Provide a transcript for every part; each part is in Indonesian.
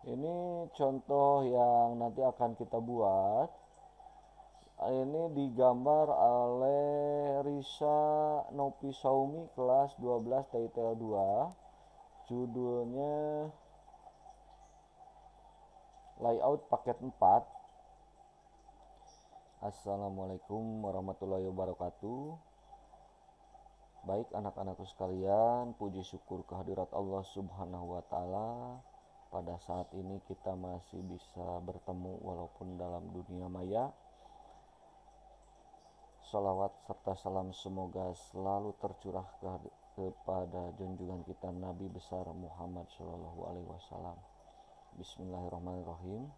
Ini contoh yang nanti akan kita buat. Ini digambar oleh Risa Nopi Saumi kelas 12 Taitel 2. Judulnya Layout Paket 4. Assalamualaikum warahmatullahi wabarakatuh. Baik anak-anakku sekalian, puji syukur kehadirat Allah Subhanahu wa taala. Pada saat ini kita masih bisa bertemu walaupun dalam dunia maya. Salawat serta salam semoga selalu tercurah kepada junjungan kita Nabi besar Muhammad Shallallahu Alaihi Wasallam. Bismillahirrahmanirrahim.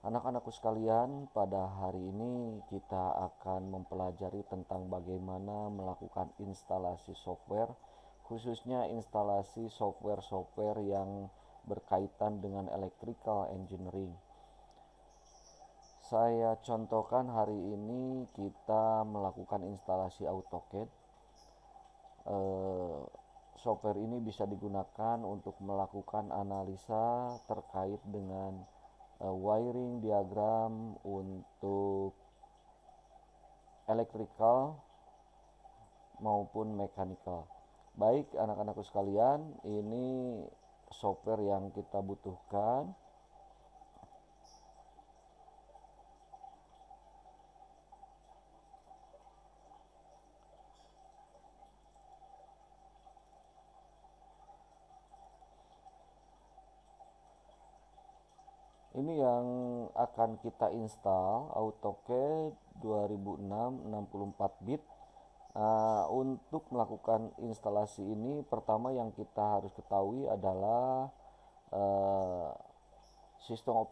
Anak-anakku sekalian, pada hari ini kita akan mempelajari tentang bagaimana melakukan instalasi software, khususnya instalasi software-software yang berkaitan dengan electrical engineering. Saya contohkan hari ini kita melakukan instalasi AutoCAD. Software ini bisa digunakan untuk melakukan analisa terkait dengan wiring diagram untuk electrical maupun mechanical. Baik anak-anakku sekalian, ini software yang kita butuhkan. Ini yang akan kita install, AutoCAD 2006 64 bit. Untuk melakukan instalasi ini, pertama yang kita harus ketahui adalah sistem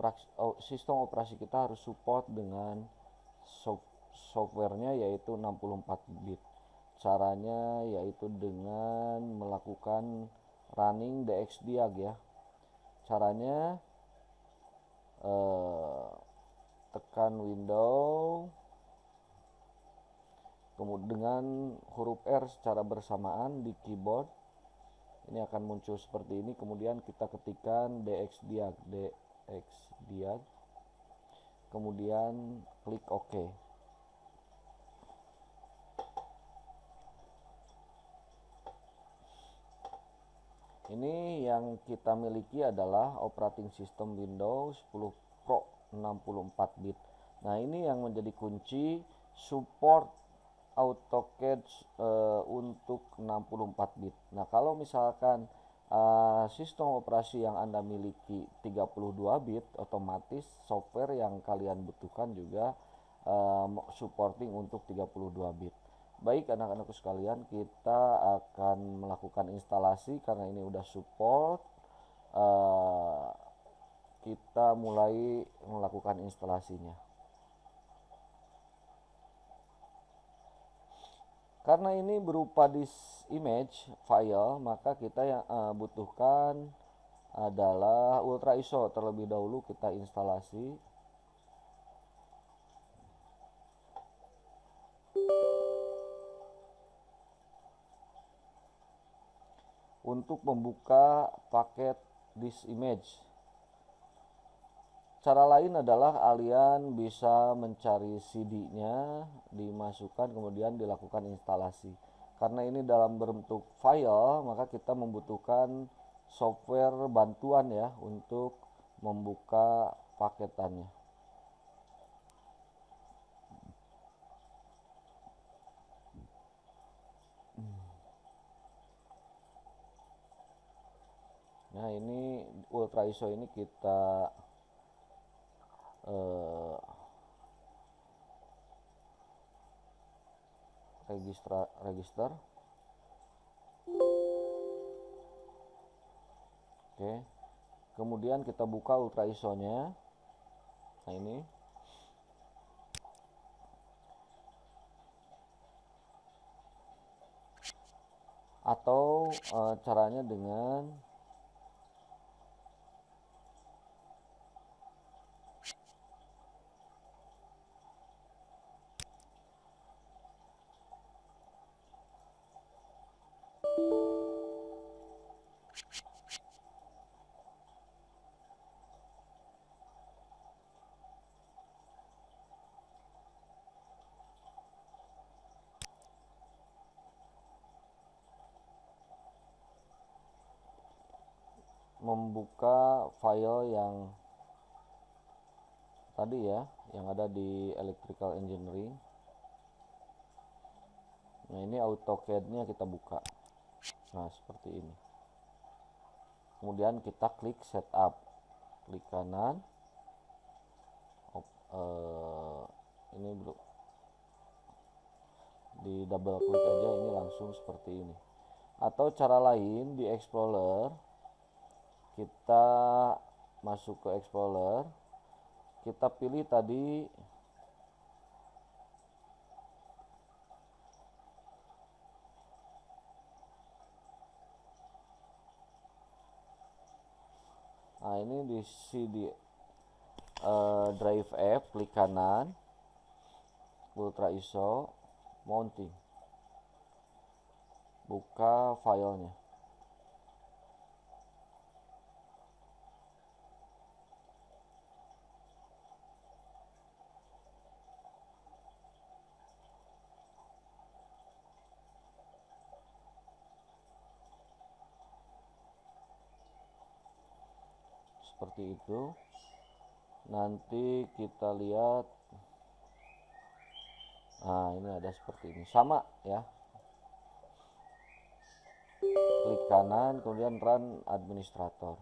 operasi kita harus support dengan softwarenya yaitu 64 bit. Caranya yaitu dengan melakukan running DXDiag ya. Caranya tekan window, kemudian dengan huruf R secara bersamaan di keyboard. Ini akan muncul seperti ini, kemudian kita ketikkan DXDiag, kemudian klik OK. Ini yang kita miliki adalah operating system Windows 10 Pro 64 bit. Nah, ini yang menjadi kunci support AutoCAD untuk 64 bit. Nah, kalau misalkan sistem operasi yang Anda miliki 32 bit, otomatis software yang kalian butuhkan juga supporting untuk 32 bit. Baik anak-anakku sekalian, kita akan melakukan instalasi karena ini udah support. Kita mulai melakukan instalasinya. Karena ini berupa disk image file, maka kita yang butuhkan adalah Ultra ISO. Terlebih dahulu kita instalasi. Untuk membuka paket disk image, cara lain adalah kalian bisa mencari CD-nya, dimasukkan kemudian dilakukan instalasi. Karena ini dalam bentuk file, maka kita membutuhkan software bantuan ya untuk membuka paketannya. Nah, ini Ultra ISO ini kita register. Oke. Kemudian kita buka Ultra ISO-nya. Nah, ini. Atau caranya dengan membuka file yang tadi ya, yang ada di electrical engineering. Nah, ini AutoCAD-nya kita buka. Nah, seperti ini. Kemudian kita klik setup, klik kanan. Ini belum, di double klik aja, ini langsung seperti ini. Atau cara lain, di Explorer kita masuk ke Explorer, kita pilih tadi nah ini di CD Drive F, klik kanan, Ultra ISO, mounting, buka filenya. Seperti itu. Nanti kita lihat, nah ini ada seperti ini, sama ya, klik kanan kemudian run administrator.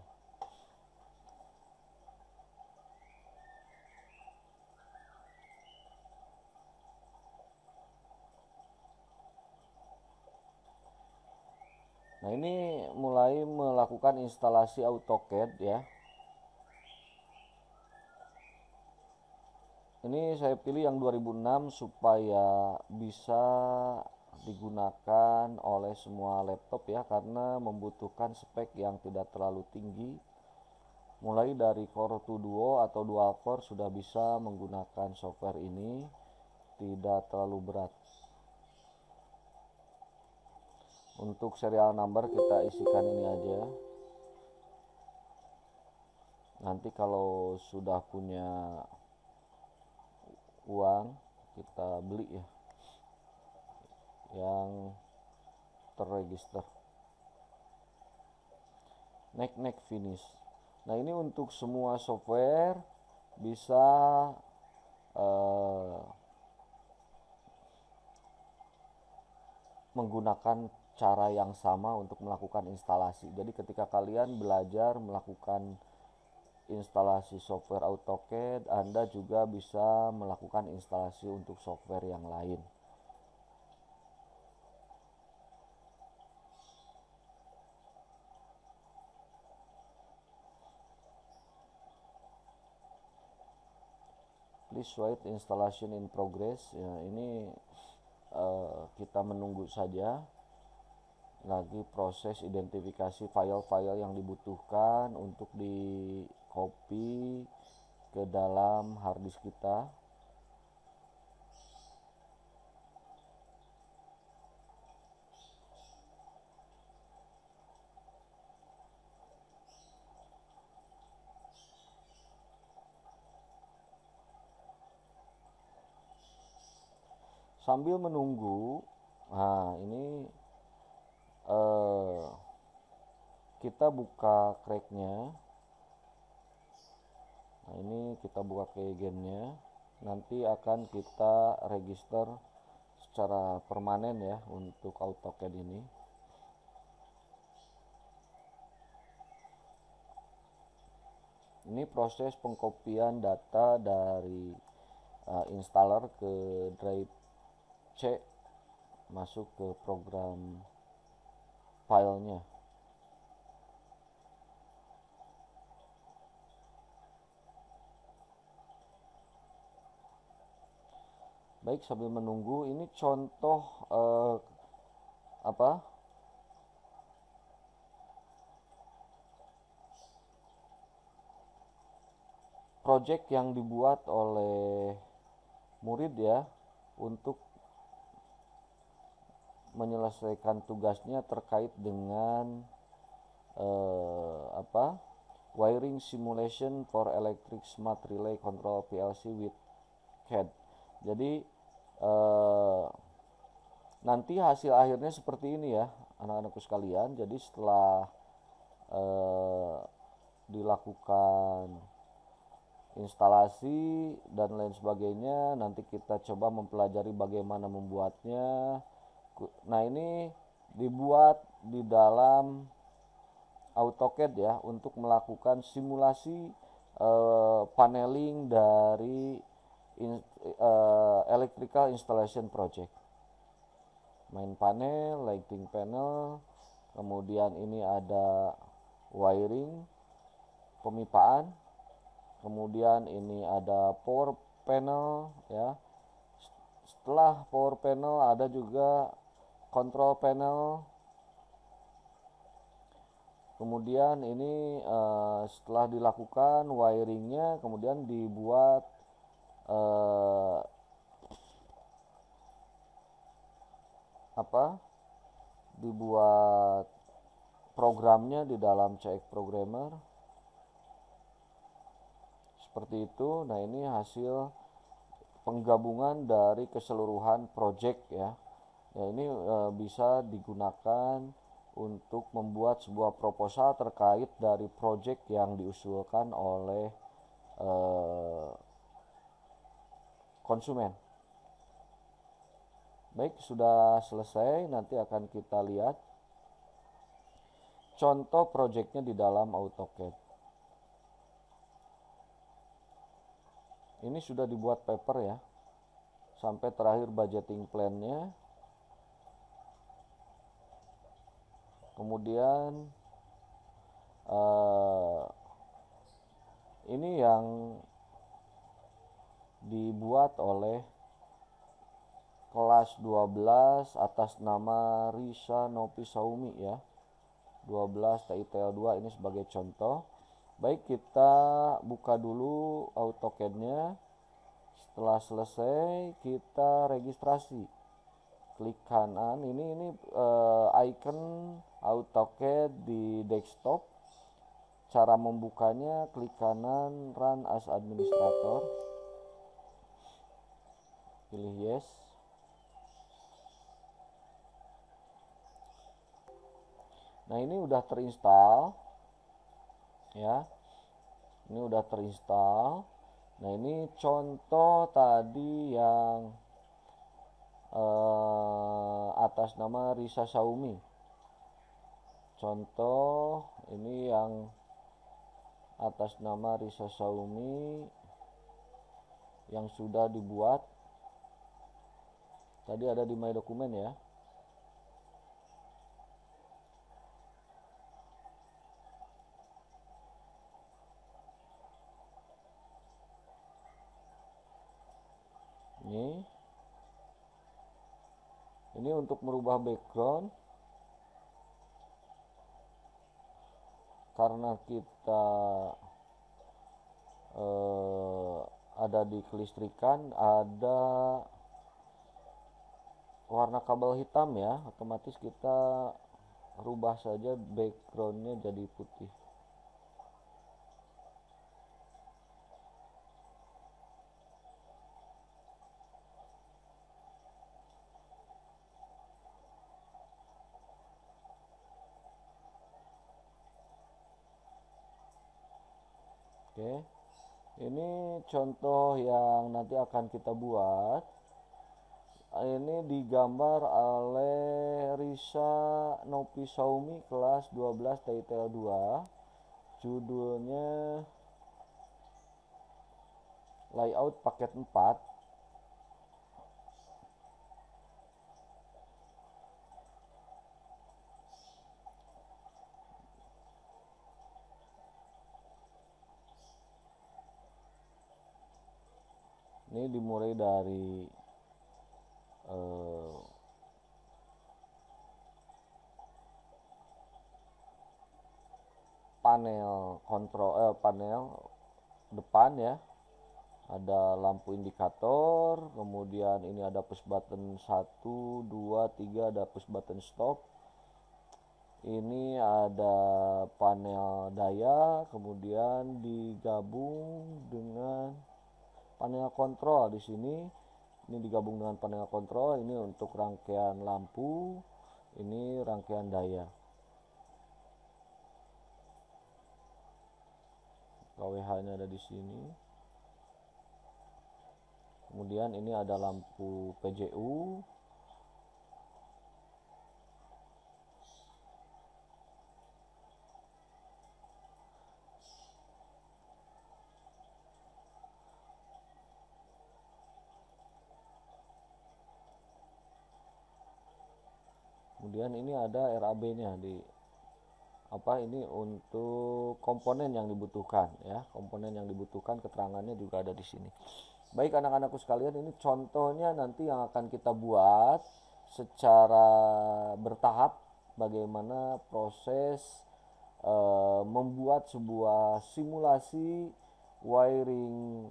Nah, ini mulai melakukan instalasi AutoCAD ya. Ini saya pilih yang 2006 supaya bisa digunakan oleh semua laptop ya, karena membutuhkan spek yang tidak terlalu tinggi. Mulai dari Core 2 Duo atau Dual Core sudah bisa menggunakan software ini, tidak terlalu berat. Untuk serial number kita isikan ini aja. Nanti kalau sudah punya uang kita beli ya yang terregister. Next finish. Nah, ini untuk semua software bisa menggunakan cara yang sama untuk melakukan instalasi. Jadi ketika kalian belajar melakukan instalasi software AutoCAD, Anda juga bisa melakukan instalasi untuk software yang lain. Please wait, installation in progress. Ya, ini kita menunggu saja. Lagi proses identifikasi file-file yang dibutuhkan untuk di copy ke dalam harddisk kita. Sambil menunggu, nah ini kita buka cracknya. Nah, ini kita buka keygennya. Nanti akan kita register secara permanen ya untuk AutoCAD ini. Ini proses pengkopian data dari installer ke drive C masuk ke program filenya. Baik, sambil menunggu, ini contoh project yang dibuat oleh murid ya untuk menyelesaikan tugasnya terkait dengan wiring simulation for electric smart relay control PLC with CAD. Jadi nanti hasil akhirnya seperti ini ya anak-anakku sekalian. Jadi setelah dilakukan instalasi dan lain sebagainya. Nanti kita coba mempelajari bagaimana membuatnya. Nah, ini dibuat di dalam AutoCAD ya, untuk melakukan simulasi paneling dari electrical installation project. Main panel, lighting panel, kemudian ini ada wiring, pemipaan, kemudian ini ada power panel ya. Setelah power panel ada juga control panel. Kemudian ini setelah dilakukan wiringnya, kemudian dibuat dibuat programnya di dalam CX Programmer seperti itu. Nah, ini hasil penggabungan dari keseluruhan project ya. Ya, ini bisa digunakan untuk membuat sebuah proposal terkait dari project yang diusulkan oleh konsumen. Baik, sudah selesai. Nanti akan kita lihat contoh projectnya di dalam AutoCAD. Ini sudah dibuat paper ya, sampai terakhir budgeting plan-nya. Kemudian ini yang dibuat oleh kelas 12 atas nama Risa Nopi Saumi ya, 12 TITL 2 ini sebagai contoh. Baik, kita buka dulu AutoCAD-nya. Setelah selesai kita registrasi. Klik kanan, ini icon AutoCAD di desktop. Cara membukanya klik kanan Run as Administrator. Pilih yes. Nah, ini udah terinstall ya. Ini udah terinstall. Nah, ini contoh tadi yang atas nama Risa Saumi. Contoh ini yang atas nama Risa Saumi yang sudah dibuat. Tadi ada di My Dokumen ya. Ini untuk merubah background. Karena kita ada di kelistrikan, ada warna kabel hitam ya, otomatis kita rubah saja backgroundnya jadi putih. Oke, ini contoh yang nanti akan kita buat. Ini digambar oleh Risa Nopi Saumi kelas 12 TITL 2. Judulnya layout paket 4. Ini dimulai dari panel kontrol, panel depan ya, ada lampu indikator, kemudian ini ada push button 1, 2, 3, ada push button stop. Ini ada panel daya, kemudian digabung dengan panel kontrol di sini. Ini digabung dengan panel kontrol, ini untuk rangkaian lampu, ini rangkaian daya. KWH-nya ada di sini. Kemudian ini ada lampu PJU. Kemudian ini ada RAB-nya di ini untuk komponen yang dibutuhkan ya. Komponen yang dibutuhkan keterangannya juga ada di sini. Baik anak-anakku sekalian, ini contohnya nanti yang akan kita buat secara bertahap bagaimana proses membuat sebuah simulasi wiring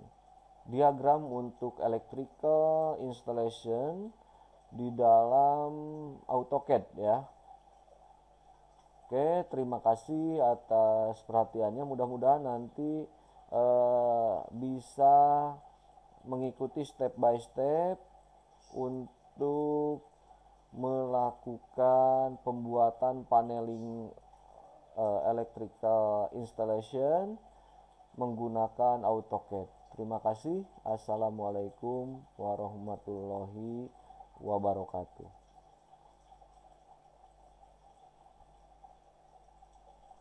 diagram untuk electrical installation di dalam AutoCAD ya. Oke, terima kasih atas perhatiannya. Mudah-mudahan nanti bisa mengikuti step by step untuk melakukan pembuatan paneling electrical installation menggunakan AutoCAD. Terima kasih. Assalamualaikum warahmatullahi wabarakatuh.